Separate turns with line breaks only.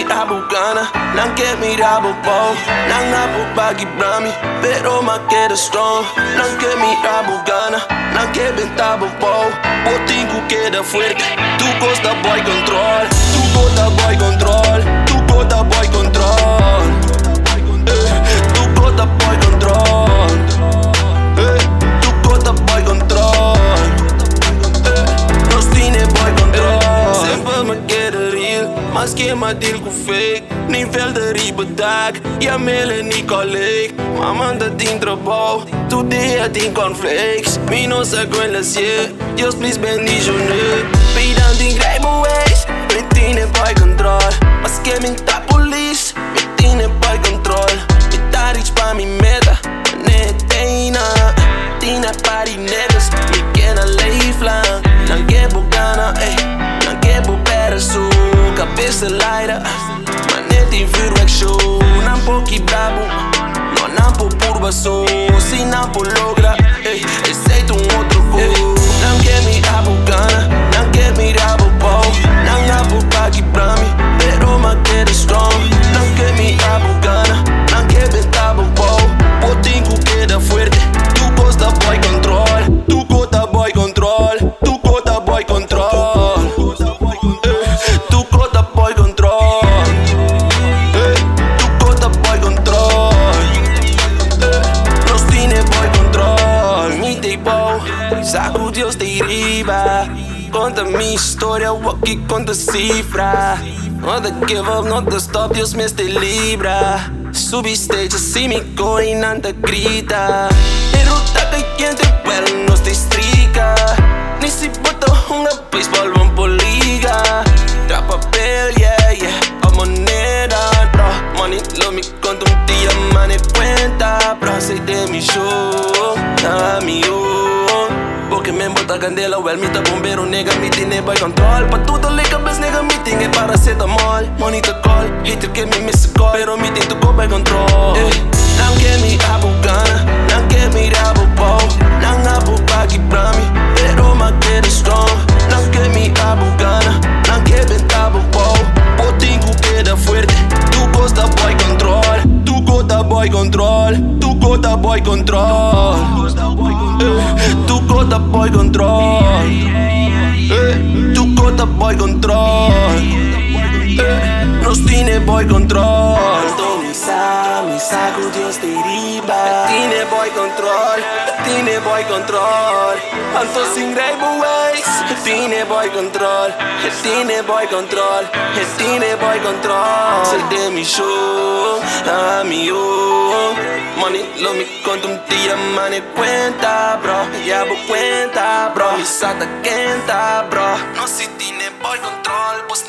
rabo gana, nang get me rabo bow. Nang rabo bagi brami, pero ma queda strong. Nang get me rabo gana, nang get bentabo bow. Botinho queda fuerte, tu costa boy control. Tu costa boy control, tu costa boy control. Tu costa boy control. Tu costa boy control. Nos tiene boy control. Sempre me queda real, mas que ma deal com fake. Nível de ribedag, ja mele niet colleeg. Mama dat ding trabajo, tu dia ding cornflakes. Mi no saco en la cie, Dios please bendicionne. Pidan ding rijbewijs, me tiene boy control. Mas que me ta police, me tiene boy control. Me ta rich pa mi meta, neteina. Tina party niggas, me kena leeflang. Nang gebo gana, ey, nang gebo better so. Cabeça laira, manete vuurwerk show. Nampo ki brabo, no nampo purba so. Si nampo logra, ey, aceita outro voo. Não quer me rabo gana, não quer me rabo bow. Não rabo bagi pra mim, pero ma queda strong. Não quer me rabo gana, não quer bentabo bow. Botinho queda fuerte, tu costa boy control. Tu costa boy control, tu costa boy control. Tu costa boy control. Tu costa boy control. Nos tiene boy control. Mi te bow, saco Dios de riba. Conta mi historia, walkie conta cifra. No te give up, no te stop, Dios me te libra. Subi stage, assim me coin, anda grita. Derrota que quem te pero no te estrica. Ni si bota una baseball, van por liga. Trap papel, yeah, yeah, a moneda, bro. Money, lo me conta dia, mane cuenta, bro. Sei de mi show, a mi porque me bota candela, well, me ta bombero, nega, me tiene boy control. Pa tudo le cabeza, nega, me tiene paracetamol. Money to call, hater que me miss a call, pero me tiene tu boy control. Não quer me rabo gana, não quer me rabo bow. Não rabo bagi pra mim, pero ma queda strong. Não quer me rabo gana, não quer bentabo bow. Botinho queda fuerte, tu costa boy control. Tu costa boy control, tu costa boy control. Tu costa boy control. Tu costa boy control. Nos tiene boy control. Mi saco Dios te riba. Tiene boy control, tiene boy control. Anto sin rijbewijs, tiene boy control. Tiene boy control, tiene boy control. Sei de mi show, a mi money, lo me conta dia, mane cuenta, bro. Ya bo cuenta, bro. Mi sata quenta, bro. No si tiene boy control, pues